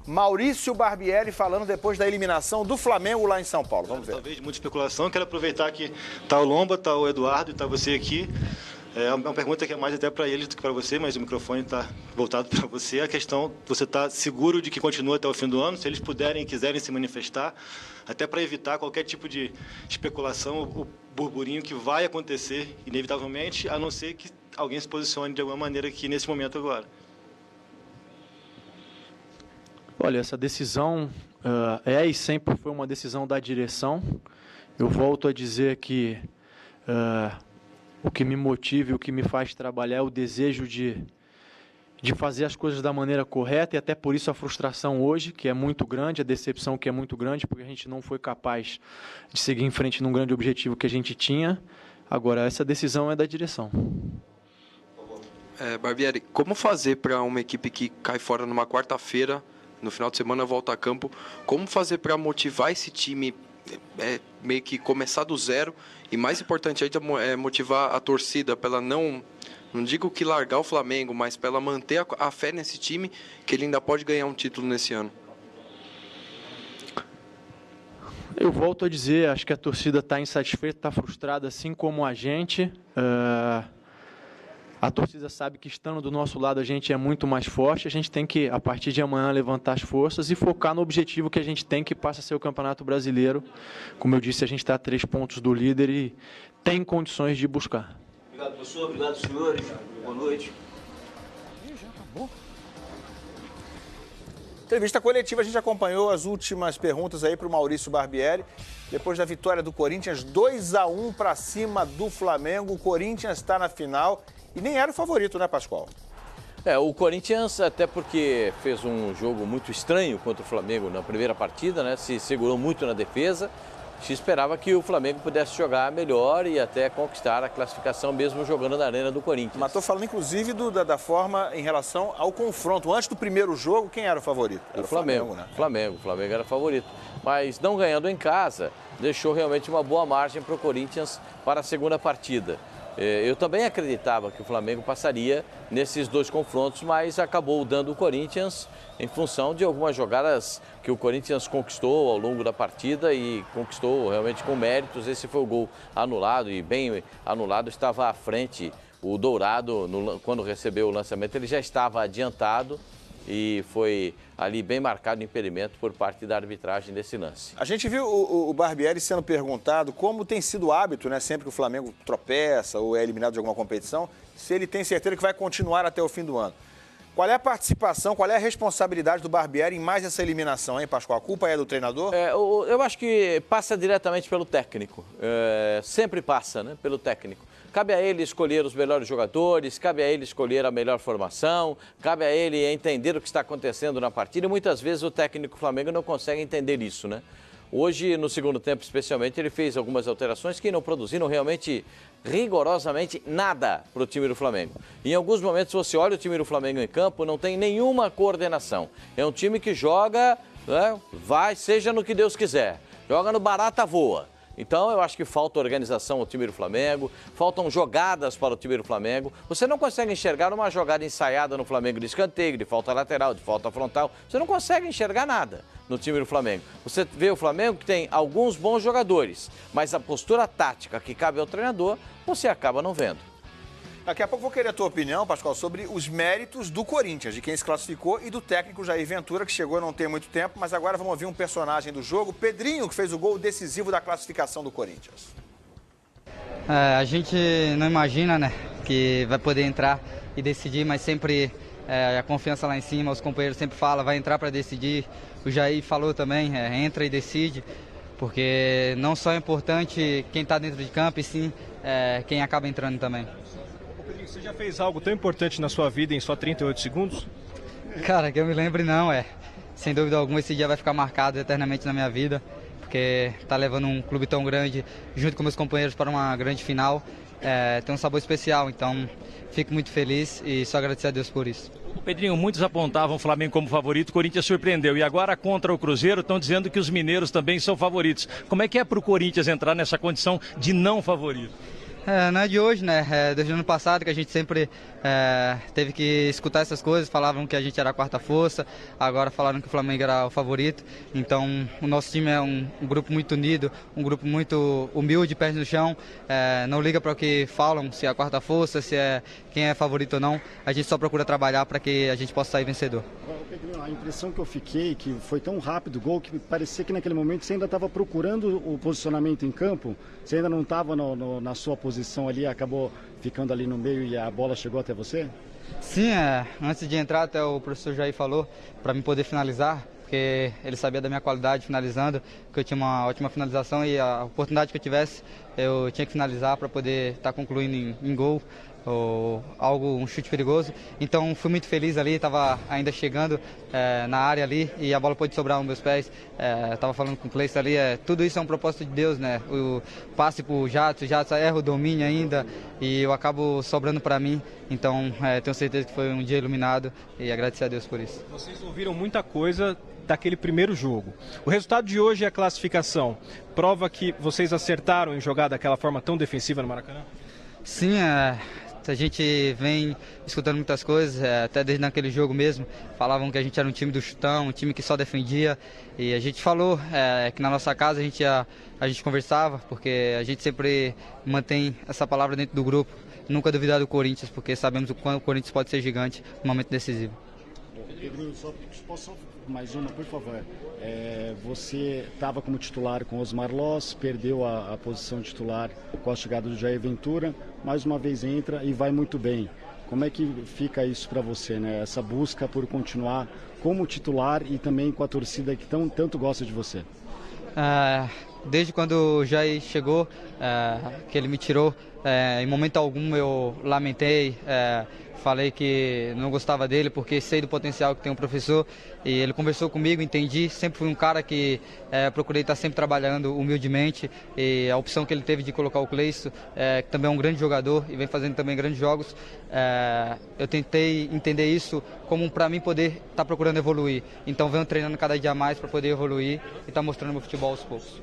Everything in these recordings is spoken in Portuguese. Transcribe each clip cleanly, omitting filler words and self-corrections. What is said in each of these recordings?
Maurício Barbieri falando depois da eliminação do Flamengo lá em São Paulo. Vamos ver. Talvez muita especulação. Quero aproveitar que tá o Lomba, tá o Eduardo e tá você aqui. É uma pergunta que é mais até para eles do que para você, mas o microfone está voltado para você. A questão, você está seguro de que continua até o fim do ano? Se eles puderem e quiserem se manifestar, até para evitar qualquer tipo de especulação, o burburinho que vai acontecer, inevitavelmente, a não ser que alguém se posicione de alguma maneira aqui nesse momento agora. Olha, essa decisão é e sempre foi uma decisão da direção. Eu volto a dizer que o que me motiva e o que me faz trabalhar é o desejo de fazer as coisas da maneira correta, e até por isso a frustração hoje, que é muito grande, a decepção que é muito grande, porque a gente não foi capaz de seguir em frente num grande objetivo que a gente tinha. Agora, essa decisão é da direção. Barbieri, como fazer para uma equipe que cai fora numa quarta-feira, no final de semana volta a campo, como fazer para motivar esse time meio que começar do zero, e mais importante ainda é motivar a torcida para ela não digo que largar o Flamengo, mas para ela manter a fé nesse time, que ele ainda pode ganhar um título nesse ano? Eu volto a dizer, acho que a torcida está insatisfeita, está frustrada, assim como a gente. A torcida sabe que estando do nosso lado a gente é muito mais forte. A gente tem que, a partir de amanhã, levantar as forças e focar no objetivo que a gente tem, que passa a ser o Campeonato Brasileiro. Como eu disse, a gente está a 3 pontos do líder e tem condições de buscar. Obrigado, professor. Obrigado, senhores. Boa noite. Já acabou. Entrevista coletiva, a gente acompanhou as últimas perguntas aí para o Maurício Barbieri. Depois da vitória do Corinthians, 2-1 para cima do Flamengo. O Corinthians está na final. E nem era o favorito, né, Pascoal? O Corinthians, até porque fez um jogo muito estranho contra o Flamengo na primeira partida, né? Se segurou muito na defesa. Se esperava que o Flamengo pudesse jogar melhor e até conquistar a classificação, mesmo jogando na arena do Corinthians. Mas estou falando, inclusive, da forma em relação ao confronto. Antes do primeiro jogo, quem era o favorito? Era o Flamengo, né? O Flamengo era favorito. Mas não ganhando em casa, deixou realmente uma boa margem para o Corinthians para a segunda partida. Eu também acreditava que o Flamengo passaria nesses 2 confrontos, mas acabou dando o Corinthians em função de algumas jogadas que o Corinthians conquistou ao longo da partida e conquistou realmente com méritos. Esse foi o gol anulado e bem anulado, estava à frente o Dourado, quando recebeu o lançamento, ele já estava adiantado. E foi ali bem marcado o impedimento por parte da arbitragem desse lance. A gente viu o Barbieri sendo perguntado como tem sido o hábito, né? Sempre que o Flamengo tropeça ou é eliminado de alguma competição, se ele tem certeza que vai continuar até o fim do ano. Qual é a participação, qual é a responsabilidade do Barbieri em mais essa eliminação, hein, Pascoal? A culpa é do treinador? Eu acho que passa diretamente pelo técnico. Sempre passa, né, pelo técnico. Cabe a ele escolher os melhores jogadores, cabe a ele escolher a melhor formação, cabe a ele entender o que está acontecendo na partida. E muitas vezes o técnico do Flamengo não consegue entender isso, né? Hoje, no segundo tempo especialmente, ele fez algumas alterações que não produziram realmente, rigorosamente, nada para o time do Flamengo. Em alguns momentos, você olha o time do Flamengo em campo, não tem nenhuma coordenação. É um time que joga, né, vai, seja no que Deus quiser. Joga no barata voa. Então, eu acho que falta organização ao time do Flamengo, faltam jogadas para o time do Flamengo. Você não consegue enxergar uma jogada ensaiada no Flamengo de escanteio, de falta lateral, de falta frontal. Você não consegue enxergar nada no time do Flamengo. Você vê o Flamengo que tem alguns bons jogadores, mas a postura tática que cabe ao treinador, você acaba não vendo. Daqui a pouco vou querer a tua opinião, Pascoal, sobre os méritos do Corinthians, de quem se classificou, e do técnico Jair Ventura, que chegou não tem muito tempo, mas agora vamos ouvir um personagem do jogo, Pedrinho, que fez o gol decisivo da classificação do Corinthians. A gente não imagina, né, que vai poder entrar e decidir, mas sempre a confiança lá em cima, os companheiros sempre falam, vai entrar para decidir. O Jair falou também, entra e decide, porque não só é importante quem está dentro de campo, e sim quem acaba entrando também. Você já fez algo tão importante na sua vida em só 38 segundos? Cara, que eu me lembre não, sem dúvida alguma esse dia vai ficar marcado eternamente na minha vida, porque tá levando um clube tão grande, junto com meus companheiros, para uma grande final, tem um sabor especial, então fico muito feliz e só agradecer a Deus por isso. Pedrinho, muitos apontavam o Flamengo como favorito, o Corinthians surpreendeu, e agora contra o Cruzeiro estão dizendo que os mineiros também são favoritos. Como é que é para o Corinthians entrar nessa condição de não favorito? Não é de hoje, né? Desde o ano passado que a gente sempre teve que escutar essas coisas. Falavam que a gente era a quarta força, agora falaram que o Flamengo era o favorito. Então o nosso time é um grupo muito unido, um grupo muito humilde, pés no chão. Não liga para o que falam, se é a quarta força, se é quem é favorito ou não. A gente só procura trabalhar para que a gente possa sair vencedor. A impressão que eu fiquei que foi tão rápido o gol que parecia que naquele momento você ainda estava procurando o posicionamento em campo, você ainda não estava na sua posição ali, acabou ficando ali no meio e a bola chegou até você? Sim, antes de entrar até o professor Jair falou para mim poder finalizar, porque ele sabia da minha qualidade finalizando, que eu tinha uma ótima finalização e a oportunidade que eu tivesse, eu tinha que finalizar para poder estar concluindo em gol. Ou um chute perigoso, então fui muito feliz ali, estava ainda chegando na área ali e a bola pôde sobrar nos meus pés. Estava falando com o Cleiton ali, tudo isso é um propósito de Deus, né? O passe para o Jadson erra o domínio ainda e eu acabo sobrando para mim, então tenho certeza que foi um dia iluminado e agradecer a Deus por isso. Vocês ouviram muita coisa daquele primeiro jogo. O resultado de hoje é a classificação. Prova que vocês acertaram em jogar daquela forma tão defensiva no Maracanã? Sim, a gente vem escutando muitas coisas, até desde naquele jogo mesmo, falavam que a gente era um time do chutão, um time que só defendia, e a gente falou que na nossa casa a gente conversava, porque a gente sempre mantém essa palavra dentro do grupo, nunca duvidar do Corinthians, porque sabemos o quanto o Corinthians pode ser gigante no momento decisivo. Pedrinho, posso mais uma, por favor? Você estava como titular com Osmar Loss, perdeu a posição de titular com a chegada do Jair Ventura, mais uma vez entra e vai muito bem. Como é que fica isso para você, né? Essa busca por continuar como titular e também com a torcida que tanto gosta de você? Desde quando o Jair chegou, que ele me tirou, em momento algum eu lamentei, falei que não gostava dele porque sei do potencial que tem o professor e ele conversou comigo, entendi, sempre fui um cara que procurei estar sempre trabalhando humildemente e a opção que ele teve de colocar o Cleiton, que também é um grande jogador e vem fazendo também grandes jogos, eu tentei entender isso como para mim poder estar procurando evoluir, então venho treinando cada dia mais para poder evoluir e estar mostrando meu futebol aos poucos.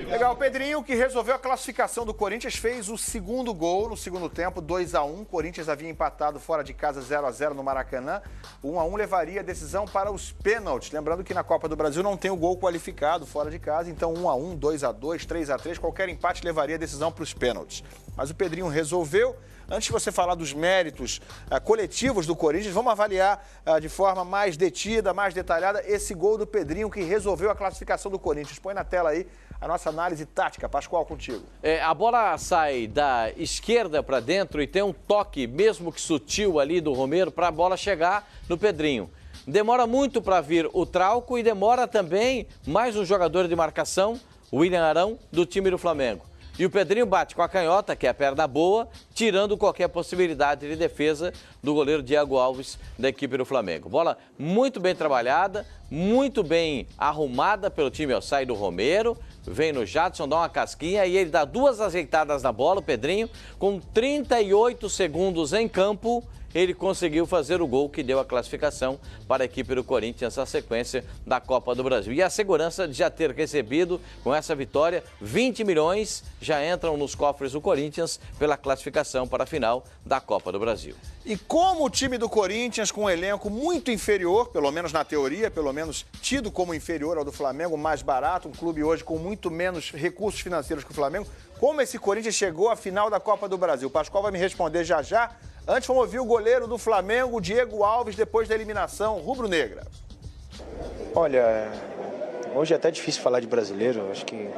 Legal, o Pedrinho, que resolveu a classificação do Corinthians, fez o segundo gol no segundo tempo, 2-1. Corinthians havia empatado fora de casa 0-0 no Maracanã. 1-1 levaria a decisão para os pênaltis. Lembrando que na Copa do Brasil não tem o gol qualificado fora de casa, então 1-1, 2-2, 3-3, qualquer empate levaria a decisão para os pênaltis. Mas o Pedrinho resolveu. Antes de você falar dos méritos coletivos do Corinthians, vamos avaliar de forma mais detida, mais detalhada, esse gol do Pedrinho que resolveu a classificação do Corinthians. Põe na tela aí a nossa análise tática. Pascoal, contigo. A bola sai da esquerda para dentro e tem um toque, mesmo que sutil ali do Romero, para a bola chegar no Pedrinho. Demora muito para vir o Trauco e demora também mais um jogador de marcação, o William Arão, do time do Flamengo. E o Pedrinho bate com a canhota, que é a perna boa, tirando qualquer possibilidade de defesa do goleiro Diego Alves, da equipe do Flamengo. Bola muito bem trabalhada, muito bem arrumada pelo time. Sai do Romero, vem no Jadson, dá uma casquinha e ele dá duas ajeitadas na bola, o Pedrinho, com 38 segundos em campo. Ele conseguiu fazer o gol que deu a classificação para a equipe do Corinthians na sequência da Copa do Brasil. E a segurança de já ter recebido, com essa vitória, 20 milhões já entram nos cofres do Corinthians pela classificação para a final da Copa do Brasil. E como o time do Corinthians, com um elenco muito inferior, pelo menos na teoria, pelo menos tido como inferior ao do Flamengo, mais barato, um clube hoje com muito menos recursos financeiros que o Flamengo, como esse Corinthians chegou à final da Copa do Brasil? O Pascoal vai me responder já já. Antes vamos ouvir o goleiro do Flamengo, Diego Alves, depois da eliminação rubro-negra. Olha, hoje é até difícil falar de brasileiro, acho que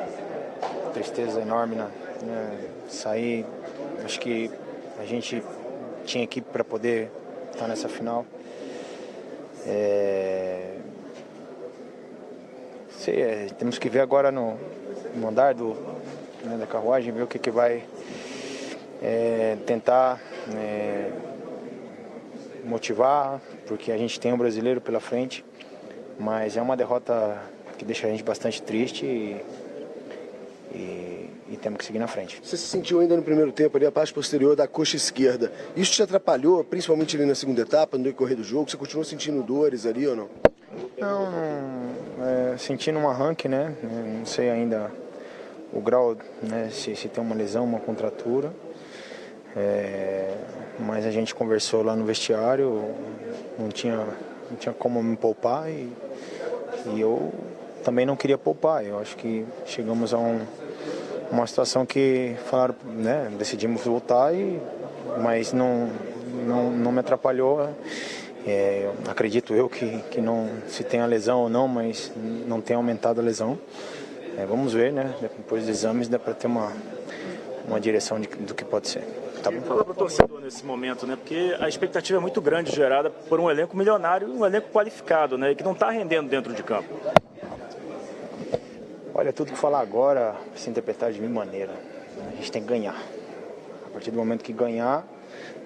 tristeza enorme, né? Sair, acho que a gente tinha equipe para poder estar nessa final. Temos que ver agora no andar da carruagem, ver o que vai tentar motivar, porque a gente tem um brasileiro pela frente, mas é uma derrota que deixa a gente bastante triste e temos que seguir na frente. Você se sentiu ainda no primeiro tempo ali a parte posterior da coxa esquerda, isso te atrapalhou, principalmente ali na segunda etapa, no decorrer do jogo? Você continuou sentindo dores ali ou não? Não, sentindo um arranque, né? Não sei ainda o grau, né, se tem uma lesão, uma contratura. Mas a gente conversou lá no vestiário, não tinha como me poupar e eu também não queria poupar. Eu acho que chegamos a uma situação que falaram, né, decidimos voltar, mas não me atrapalhou. Acredito eu que não, se tem a lesão ou não, mas não tem aumentado a lesão. Vamos ver, né? Depois dos exames dá para ter uma direção do que pode ser. Tá bom? Fala para o torcedor nesse momento, né? Porque a expectativa é muito grande gerada por um elenco milionário e um elenco qualificado, né? Que não está rendendo dentro de campo. Olha, tudo que falar agora vai se interpretar de mil maneiras. A gente tem que ganhar. A partir do momento que ganhar,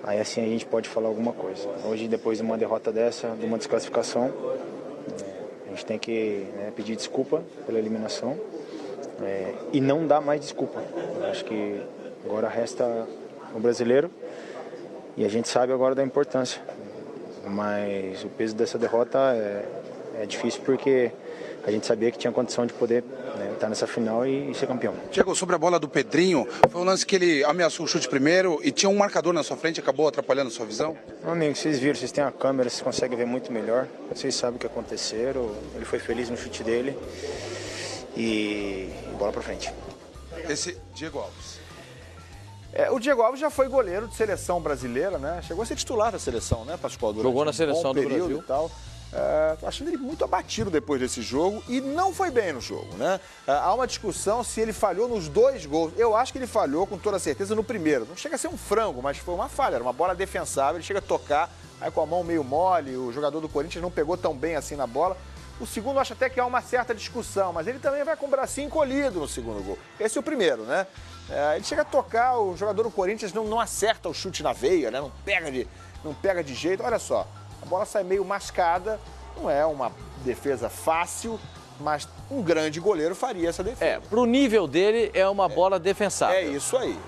aí assim a gente pode falar alguma coisa. Hoje, depois de uma derrota dessa, de uma desclassificação, a gente tem que, né, pedir desculpa pela eliminação e não dar mais desculpa. Eu acho que agora resta o brasileiro e a gente sabe agora da importância. Mas o peso dessa derrota é difícil porque a gente sabia que tinha condição de poder, né, estar nessa final e ser campeão. Chegou sobre a bola do Pedrinho, foi um lance que ele ameaçou o chute primeiro e tinha um marcador na sua frente, acabou atrapalhando a sua visão? Meu amigo, vocês viram, vocês têm a câmera, vocês conseguem ver muito melhor. Vocês sabem o que aconteceu, ele foi feliz no chute dele e bola pra frente. Esse Diego Alves. O Diego Alves já foi goleiro de seleção brasileira, né? Chegou a ser titular da seleção, né, Pascoal? Jogou na seleção do Brasil. E tal. Tô achando ele muito abatido depois desse jogo e não foi bem no jogo, né? Há uma discussão se ele falhou nos 2 gols. Eu acho que ele falhou com toda certeza no primeiro. Não chega a ser um frango, mas foi uma falha, era uma bola defensável. Ele chega a tocar, aí com a mão meio mole, o jogador do Corinthians não pegou tão bem assim na bola. O segundo, eu acho até que há uma certa discussão, mas ele também vai com o bracinho encolhido no segundo gol. Esse é o primeiro, né? Ele chega a tocar, o jogador do Corinthians não acerta o chute na veia, né? Não pega de jeito. Olha só, a bola sai meio mascada, não é uma defesa fácil, mas um grande goleiro faria essa defesa. Pro nível dele é uma bola defensável. É isso aí.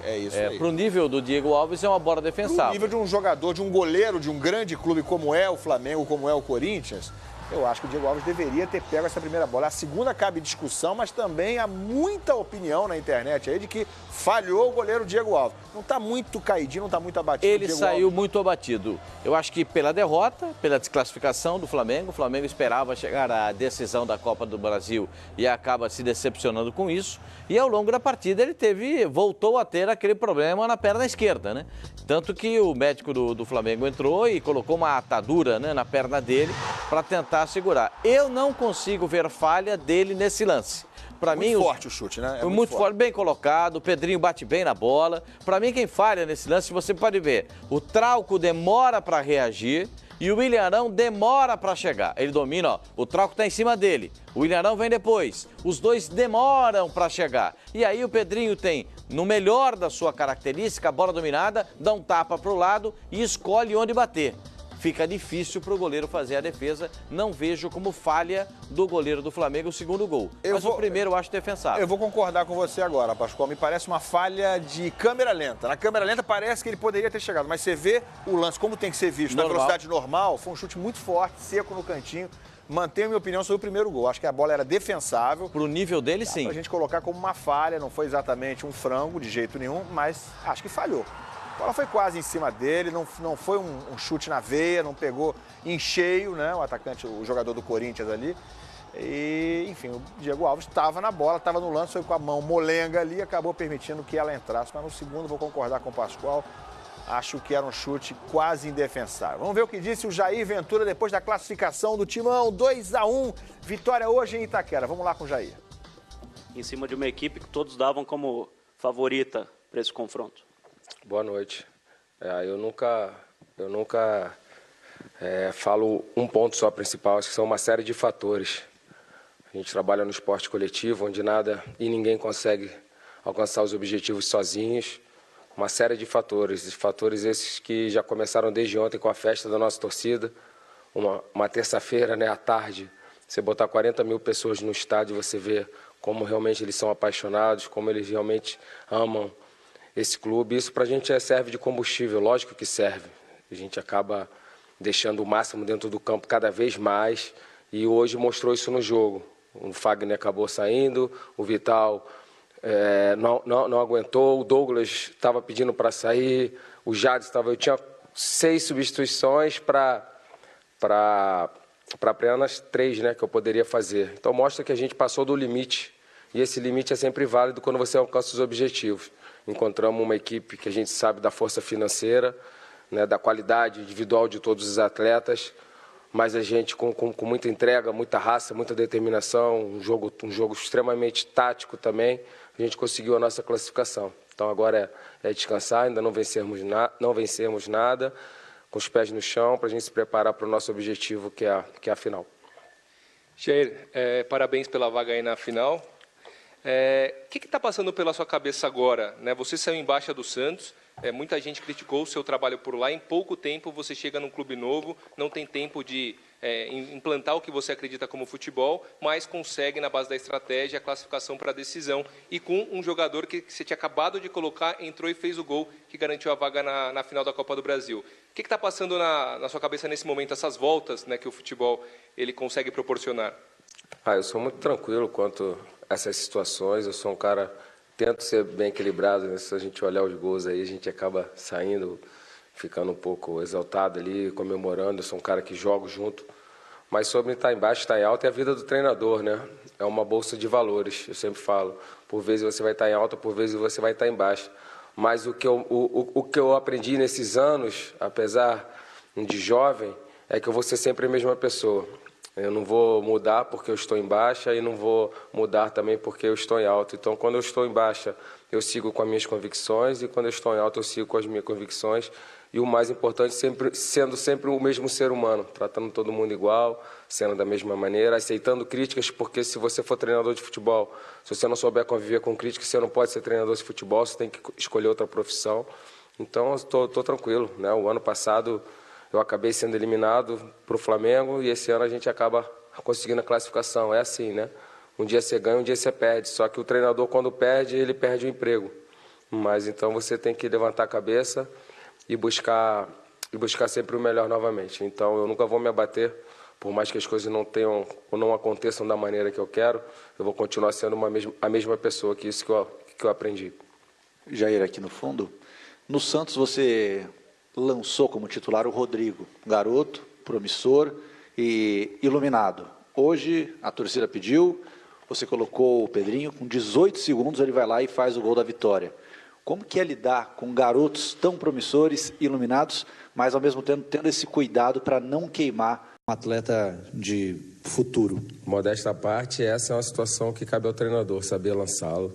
Pro nível do Diego Alves é uma bola defensável. Pro nível de um jogador, de um goleiro, de um grande clube como é o Flamengo, como é o Corinthians, eu acho que o Diego Alves deveria ter pego essa primeira bola. A segunda cabe discussão, mas também há muita opinião na internet aí de que falhou o goleiro Diego Alves. Não está muito caidinho, não está muito abatido. Ele saiu muito abatido. Eu acho que pela derrota, pela desclassificação do Flamengo, o Flamengo esperava chegar à decisão da Copa do Brasil e acaba se decepcionando com isso. E ao longo da partida ele voltou a ter aquele problema na perna esquerda, né? Tanto que o médico do Flamengo entrou e colocou uma atadura, né, na perna dele para tentar segurar. Eu não consigo ver falha dele nesse lance. Para mim, forte o chute, né? Muito forte, bem colocado, o Pedrinho bate bem na bola. Para mim, quem falha nesse lance, você pode ver, o Trauco demora para reagir e o William Arão demora para chegar. Ele domina, ó, o Trauco está em cima dele, o William Arão vem depois. Os dois demoram para chegar. E aí o Pedrinho tem, no melhor da sua característica, a bola dominada, dá um tapa para o lado e escolhe onde bater. Fica difícil para o goleiro fazer a defesa. Não vejo como falha do goleiro do Flamengo o segundo gol. O primeiro eu acho defensável. Eu vou concordar com você agora, Pascoal. Me parece uma falha de câmera lenta. Na câmera lenta parece que ele poderia ter chegado, mas você vê o lance como tem que ser visto. Na velocidade normal, foi um chute muito forte, seco no cantinho. Mantenho a minha opinião sobre o primeiro gol. Acho que a bola era defensável. Pro nível dele, sim. Pra gente colocar como uma falha, não foi exatamente um frango de jeito nenhum, mas acho que falhou. A bola foi quase em cima dele, não foi um chute na veia, não pegou em cheio, né? O atacante, o jogador do Corinthians ali. E, enfim, o Diego Alves estava na bola, estava no lance, foi com a mão molenga ali, acabou permitindo que ela entrasse. Mas no segundo, vou concordar com o Pascoal, acho que era um chute quase indefensável. Vamos ver o que disse o Jair Ventura depois da classificação do Timão, 2-1, vitória hoje em Itaquera. Vamos lá com o Jair. Em cima de uma equipe que todos davam como favorita para esse confronto. Boa noite. Eu nunca falo um ponto só principal, acho que são uma série de fatores. A gente trabalha no esporte coletivo, onde nada e ninguém consegue alcançar os objetivos sozinhos. Uma série de fatores esses que já começaram desde ontem com a festa da nossa torcida. Uma terça-feira, né, à tarde, você botar 40 mil pessoas no estádio, você vê como realmente eles são apaixonados, como eles realmente amam esse clube. Isso para a gente serve de combustível, lógico que serve. A gente acaba deixando o máximo dentro do campo cada vez mais e hoje mostrou isso no jogo. O Fagner acabou saindo, o Vital não aguentou, o Douglas estava pedindo para sair, o Jadson estava... Eu tinha 6 substituições para apenas 3, né, que eu poderia fazer. Então mostra que a gente passou do limite, e esse limite é sempre válido quando você alcança os objetivos. Encontramos uma equipe que a gente sabe da força financeira, né, da qualidade individual de todos os atletas, mas a gente com muita entrega, muita raça, muita determinação, um jogo extremamente tático também, a gente conseguiu a nossa classificação. Então agora é descansar, ainda não vencemos nada, com os pés no chão, para a gente se preparar para o nosso objetivo, que é a final. Jair, parabéns pela vaga aí na final. O que está passando pela sua cabeça agora? Né? Você saiu em baixa do Santos, muita gente criticou o seu trabalho por lá, em pouco tempo você chega num clube novo, não tem tempo de implantar o que você acredita como futebol, mas consegue, na base da estratégia, a classificação para a decisão. E com um jogador que você tinha acabado de colocar, entrou e fez o gol que garantiu a vaga na final da Copa do Brasil. O que está passando na sua cabeça nesse momento, essas voltas, né, que o futebol ele consegue proporcionar? Eu sou muito tranquilo quanto a essas situações, eu sou um cara... Tento ser bem equilibrado, né? Se a gente olhar os gols aí, a gente acaba saindo, ficando um pouco exaltado ali, comemorando. Eu sou um cara que jogo junto. Mas sobre estar embaixo, estar em alta é a vida do treinador, né? É uma bolsa de valores, eu sempre falo. Por vezes você vai estar em alta, por vezes você vai estar embaixo. Mas o que eu aprendi nesses anos, apesar de jovem, é que eu vou ser sempre a mesma pessoa. Eu não vou mudar porque eu estou em baixa e não vou mudar também porque eu estou em alta. Então, quando eu estou em baixa, eu sigo com as minhas convicções, e quando eu estou em alta, eu sigo com as minhas convicções. E o mais importante, sendo sempre o mesmo ser humano, tratando todo mundo igual, sendo da mesma maneira, aceitando críticas, porque se você for treinador de futebol, se você não souber conviver com críticas, você não pode ser treinador de futebol, você tem que escolher outra profissão. Então, eu estou tranquilo, né? O ano passado... Eu acabei sendo eliminado para o Flamengo e esse ano a gente acaba conseguindo a classificação. É assim, né? Um dia você ganha, um dia você perde. Só que o treinador, quando perde, ele perde o emprego. Mas então você tem que levantar a cabeça e buscar sempre o melhor novamente. Então eu nunca vou me abater, por mais que as coisas não tenham ou não aconteçam da maneira que eu quero, eu vou continuar sendo a mesma pessoa, que isso que eu aprendi. Jair, aqui no fundo, no Santos você... lançou como titular o Rodrigo, garoto, promissor e iluminado. Hoje a torcida pediu, você colocou o Pedrinho, com 18 segundos ele vai lá e faz o gol da vitória. Como que é lidar com garotos tão promissores, iluminados, mas ao mesmo tempo tendo esse cuidado para não queimar um atleta de futuro? Modéstia à parte, essa é uma situação que cabe ao treinador, saber lançá-lo.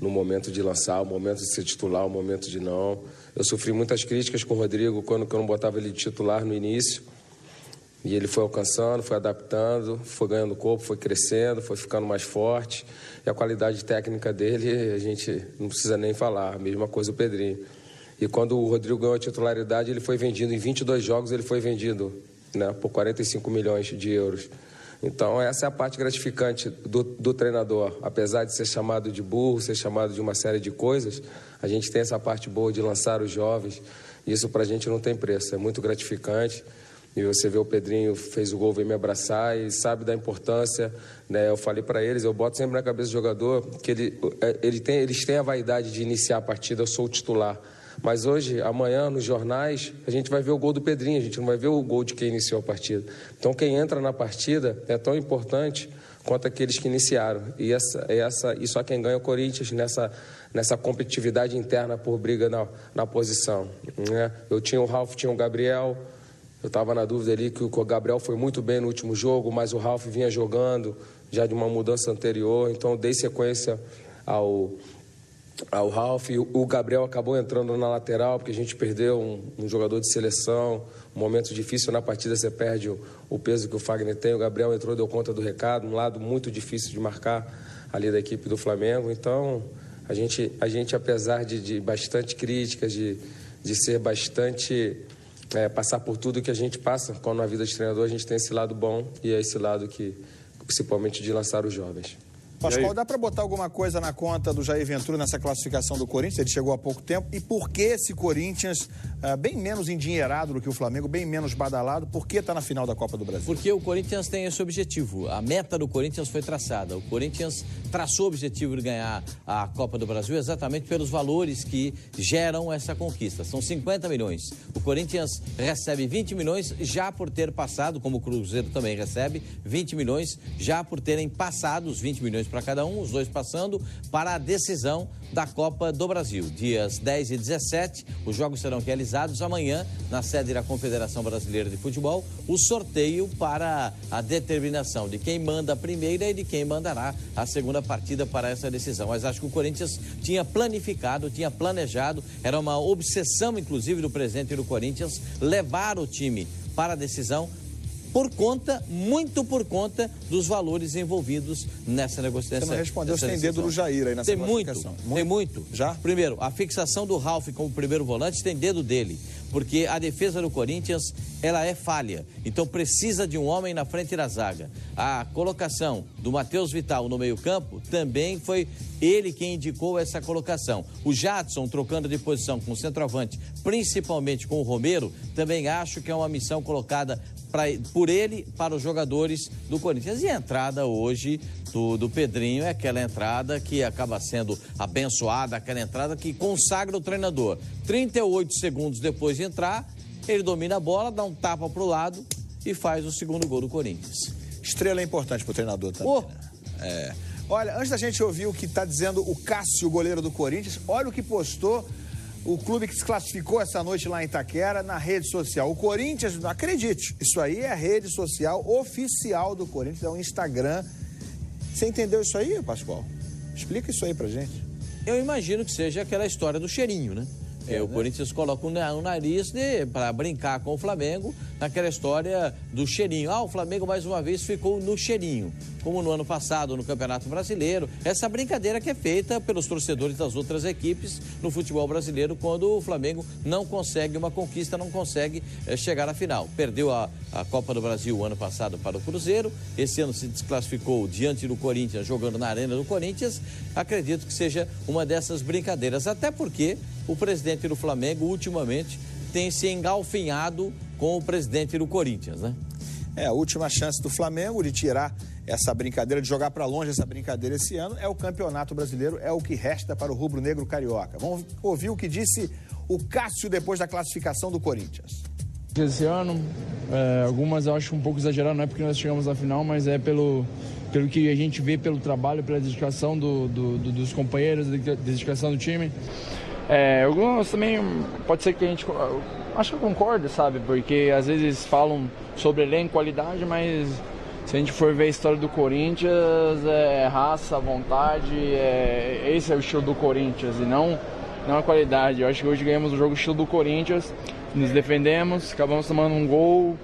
No momento de lançar, o momento de ser titular, o momento de não. Eu sofri muitas críticas com o Rodrigo quando eu não botava ele de titular no início. E ele foi alcançando, foi adaptando, foi ganhando corpo, foi crescendo, foi ficando mais forte. E a qualidade técnica dele, a gente não precisa nem falar. A mesma coisa o Pedrinho. E quando o Rodrigo ganhou a titularidade, ele foi vendido. Em 22 jogos, ele foi vendido, né, por 45 milhões de euros. Então, essa é a parte gratificante do treinador. Apesar de ser chamado de burro, ser chamado de uma série de coisas, a gente tem essa parte boa de lançar os jovens. Isso para a gente não tem preço, é muito gratificante. E você vê o Pedrinho, fez o gol, veio me abraçar e sabe da importância, né? Eu falei para eles, eu boto sempre na cabeça do jogador que eles têm a vaidade de iniciar a partida, eu sou o titular. Mas hoje, amanhã, nos jornais, a gente vai ver o gol do Pedrinho, a gente não vai ver o gol de quem iniciou a partida. Então, quem entra na partida é tão importante quanto aqueles que iniciaram. E só quem ganha é o Corinthians nessa competitividade interna por briga na posição, né? Eu tinha o Ralf, tinha o Gabriel. Eu estava na dúvida ali que o Gabriel foi muito bem no último jogo, mas o Ralf vinha jogando já de uma mudança anterior. Então, eu dei sequência ao Ralf. O Gabriel acabou entrando na lateral, porque a gente perdeu um jogador de seleção. Um momento difícil na partida, você perde o peso que o Fagner tem. O Gabriel entrou, deu conta do recado. Um lado muito difícil de marcar ali da equipe do Flamengo. Então, a gente apesar de bastante críticas, de ser bastante... passar por tudo que a gente passa quando na vida de treinador, a gente tem esse lado bom e é esse lado que, principalmente, de lançar os jovens. Pascoal, dá para botar alguma coisa na conta do Jair Ventura nessa classificação do Corinthians? Ele chegou há pouco tempo. E por que esse Corinthians, bem menos endinheirado do que o Flamengo, bem menos badalado, por que está na final da Copa do Brasil? Porque o Corinthians tem esse objetivo. A meta do Corinthians foi traçada. O Corinthians traçou o objetivo de ganhar a Copa do Brasil exatamente pelos valores que geram essa conquista. São 50 milhões. O Corinthians recebe 20 milhões já por ter passado, como o Cruzeiro também recebe, 20 milhões já por terem passado os 20 milhões para cada um, os dois passando para a decisão da Copa do Brasil. Dias 10 e 17, os jogos serão realizados amanhã na sede da Confederação Brasileira de Futebol, o sorteio para a determinação de quem manda a primeira e de quem mandará a segunda partida para essa decisão. Mas acho que o Corinthians tinha planificado, tinha planejado, era uma obsessão inclusive do presidente do Corinthians levar o time para a decisão muito por conta dos valores envolvidos nessa negociação. Você não respondeu se tem dedo do Jair aí nessa classificação. Tem muito. Já? Primeiro, a fixação do Ralf como primeiro volante tem dedo dele, porque a defesa do Corinthians, ela é falha. Então precisa de um homem na frente da zaga. A colocação do Matheus Vital no meio-campo também foi ele quem indicou essa colocação. O Jadson trocando de posição com o centroavante, principalmente com o Romero, também acho que é uma missão colocada por ele para os jogadores do Corinthians. E a entrada hoje do Pedrinho é aquela entrada que acaba sendo abençoada, aquela entrada que consagra o treinador. 38 segundos depois de entrar, ele domina a bola, dá um tapa para o lado e faz o segundo gol do Corinthians. Estrela é importante para o treinador também. Né? Olha, antes da gente ouvir o que está dizendo o Cássio, goleiro do Corinthians, olha o que postou o clube que se classificou essa noite lá em Itaquera na rede social. O Corinthians, não acredite, isso aí é a rede social oficial do Corinthians, é o Instagram. Você entendeu isso aí, Pascoal? Explica isso aí pra gente. Eu imagino que seja aquela história do cheirinho, né? O Corinthians coloca o nariz para brincar com o Flamengo naquela história do cheirinho. O Flamengo mais uma vez ficou no cheirinho, como no ano passado no Campeonato Brasileiro. Essa brincadeira que é feita pelos torcedores das outras equipes no futebol brasileiro quando o Flamengo não consegue uma conquista, não consegue chegar à final. Perdeu a Copa do Brasil o ano passado para o Cruzeiro, esse ano se desclassificou diante do Corinthians, jogando na arena do Corinthians. Acredito que seja uma dessas brincadeiras, até porque o presidente do Flamengo, ultimamente, tem se engalfinhado com o presidente do Corinthians, né? A última chance do Flamengo de tirar essa brincadeira, de jogar para longe essa brincadeira esse ano, é o Campeonato Brasileiro, é o que resta para o rubro-negro carioca. Vamos ouvir o que disse o Cássio depois da classificação do Corinthians. Esse ano, algumas eu acho um pouco exagerado, não é porque nós chegamos na final, mas é pelo que a gente vê, pelo trabalho, pela dedicação dos companheiros, dedicação do time. Algumas também, pode ser que a gente, acho que eu concordo, sabe, porque às vezes falam sobre elenco, qualidade, mas se a gente for ver a história do Corinthians, é raça, vontade, esse é o estilo do Corinthians e não a qualidade. Eu acho que hoje ganhamos o jogo estilo do Corinthians, nos defendemos, acabamos tomando um gol,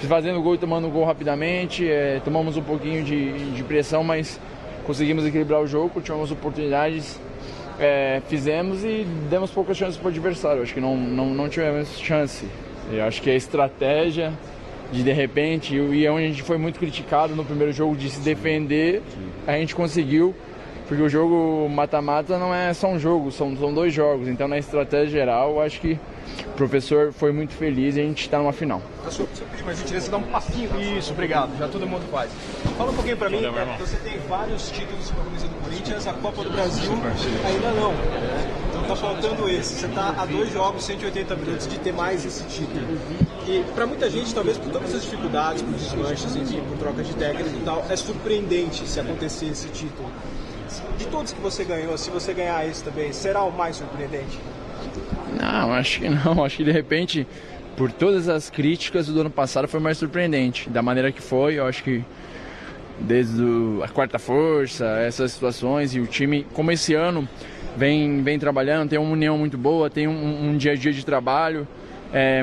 fazendo gol e tomando um gol rapidamente, tomamos um pouquinho de pressão, mas conseguimos equilibrar o jogo, continuamos oportunidades. Fizemos e demos poucas chances para o adversário. Acho que não tivemos chance. Eu acho que a estratégia de repente, e é onde a gente foi muito criticado no primeiro jogo de se defender, a gente conseguiu, porque o jogo mata-mata não é só um jogo, são dois jogos. Então, na estratégia geral, eu acho que o professor foi muito feliz e a gente está numa final. Se eu pedir uma gentileza, dá um passinho. Isso, obrigado. Já todo mundo faz. Fala um pouquinho pra mim. Você tem vários títulos com a camisa do Corinthians, a Copa do Brasil ainda não. Então tá faltando esse. Você tá a 2 jogos, 180 minutos de ter mais esse título. E pra muita gente, talvez por todas as dificuldades, por desmanches, enfim, por troca de técnico e tal, é surpreendente se acontecer esse título. De todos que você ganhou, se você ganhar esse também, será o mais surpreendente? Não, acho que não. Acho que de repente, por todas as críticas do ano passado, foi mais surpreendente. Da maneira que foi, eu acho que desde a quarta força, essas situações, e o time, como esse ano, vem trabalhando, tem uma união muito boa, tem um dia a dia de trabalho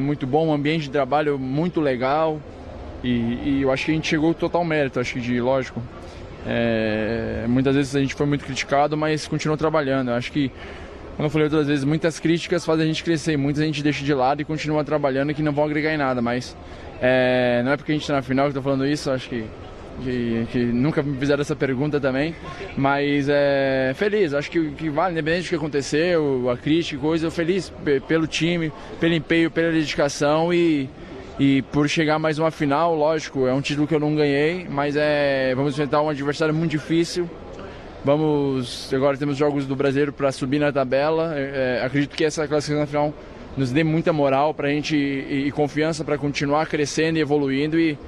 muito bom, um ambiente de trabalho muito legal. E eu acho que a gente chegou ao total mérito, acho que lógico. Muitas vezes a gente foi muito criticado, mas continuou trabalhando. Eu acho que, como eu falei outras vezes, muitas críticas fazem a gente crescer, muitas a gente deixa de lado e continua trabalhando, que não vão agregar em nada, mas não é porque a gente está na final que eu estou falando isso. Eu acho que que nunca me fizeram essa pergunta também, mas feliz, acho que vale, independente do que aconteceu, a crítica, coisa, feliz pelo time, pelo empenho, pela dedicação e por chegar mais uma final, lógico, é um título que eu não ganhei, mas vamos enfrentar um adversário muito difícil. Agora temos jogos do Brasileiro para subir na tabela. Acredito que essa classificação final nos dê muita moral para a gente e confiança para continuar crescendo e evoluindo e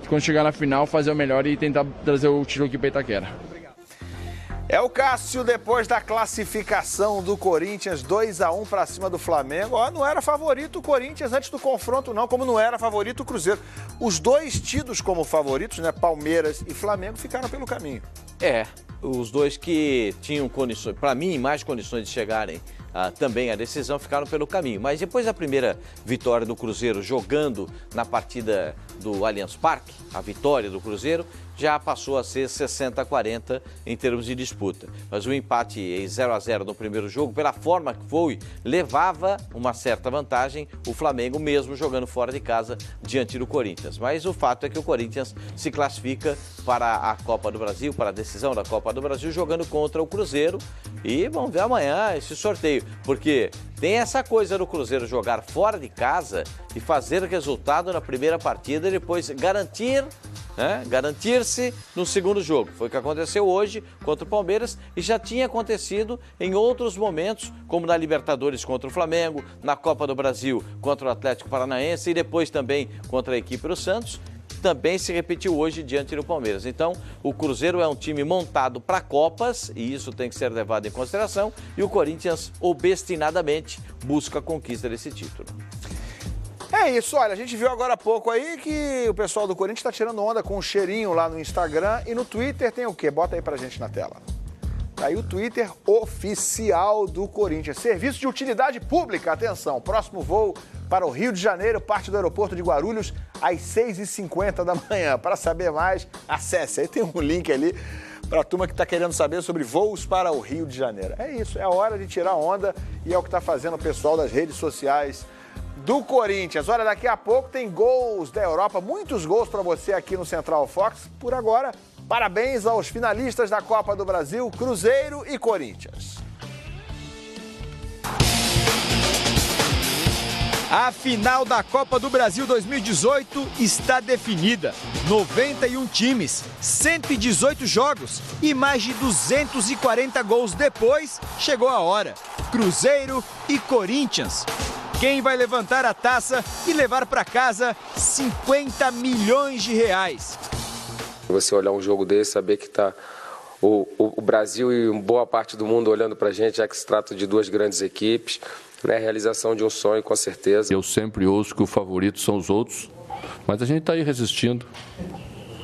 quando chegar na final fazer o melhor e tentar trazer o título aqui para Itaquera. É o Cássio depois da classificação do Corinthians, 2-1 para cima do Flamengo. Não era favorito o Corinthians antes do confronto não, como não era favorito o Cruzeiro. Os dois tidos como favoritos, né, Palmeiras e Flamengo, ficaram pelo caminho. Os dois que tinham condições, para mim, mais condições de chegarem também à decisão, ficaram pelo caminho. Mas depois da primeira vitória do Cruzeiro jogando na partida do Allianz Parque, a vitória do Cruzeiro, já passou a ser 60-40 em termos de disputa. Mas o empate em 0-0 no primeiro jogo, pela forma que foi, levava uma certa vantagem o Flamengo, mesmo jogando fora de casa diante do Corinthians. Mas o fato é que o Corinthians se classifica para a Copa do Brasil, para a decisão da Copa do Brasil, jogando contra o Cruzeiro. E vamos ver amanhã esse sorteio, porque tem essa coisa do Cruzeiro jogar fora de casa e fazer resultado na primeira partida e depois garantir-se no segundo jogo. Foi o que aconteceu hoje contra o Palmeiras e já tinha acontecido em outros momentos, como na Libertadores contra o Flamengo, na Copa do Brasil contra o Atlético Paranaense e depois também contra a equipe do Santos. Também se repetiu hoje diante do Palmeiras. Então, o Cruzeiro é um time montado para Copas, e isso tem que ser levado em consideração, e o Corinthians, obstinadamente, busca a conquista desse título. É isso, olha, a gente viu agora há pouco aí que o pessoal do Corinthians está tirando onda com um cheirinho lá no Instagram, e no Twitter tem o quê? Bota aí pra gente na tela. Tá aí o Twitter oficial do Corinthians. Serviço de utilidade pública, atenção, próximo voo para o Rio de Janeiro, parte do aeroporto de Guarulhos, às 6h50 da manhã. Para saber mais, acesse. Aí tem um link ali para a turma que está querendo saber sobre voos para o Rio de Janeiro. É isso, é a hora de tirar onda e é o que está fazendo o pessoal das redes sociais do Corinthians. Olha, daqui a pouco tem gols da Europa, muitos gols para você aqui no Central Fox. Por agora, parabéns aos finalistas da Copa do Brasil, Cruzeiro e Corinthians. A final da Copa do Brasil 2018 está definida. 91 times, 118 jogos e mais de 240 gols depois, chegou a hora. Cruzeiro e Corinthians. Quem vai levantar a taça e levar para casa 50 milhões de reais? Você olhar um jogo desse, saber que está o Brasil e boa parte do mundo olhando para a gente, já que se trata de duas grandes equipes, né? Realização de um sonho, com certeza. Eu sempre ouço que o favorito são os outros, mas a gente está aí resistindo,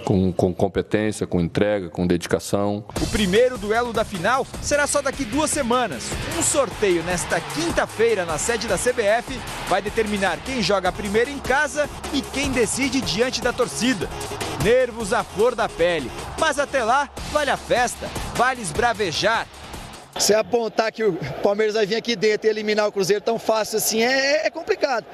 com competência, com entrega, com dedicação. O primeiro duelo da final será só daqui 2 semanas. Um sorteio nesta quinta-feira na sede da CBF vai determinar quem joga primeiro em casa e quem decide diante da torcida. Nervos à flor da pele, mas até lá vale a festa, vale esbravejar. Você apontar que o Palmeiras vai vir aqui dentro e eliminar o Cruzeiro tão fácil assim é complicado.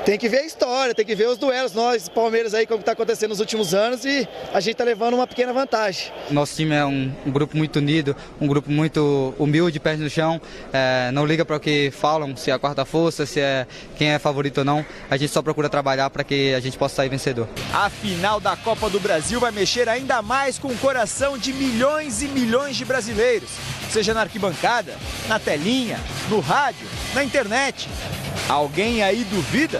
Tem que ver a história, tem que ver os duelos, nós, Palmeiras aí, como está acontecendo nos últimos anos, e a gente está levando uma pequena vantagem. Nosso time é um grupo muito unido, um grupo muito humilde, pés no chão, não liga para o que falam, se é a quarta força, se é quem é favorito ou não, a gente só procura trabalhar para que a gente possa sair vencedor. A final da Copa do Brasil vai mexer ainda mais com o coração de milhões e milhões de brasileiros, seja na arquibancada, na telinha, no rádio, na internet. Alguém aí duvida?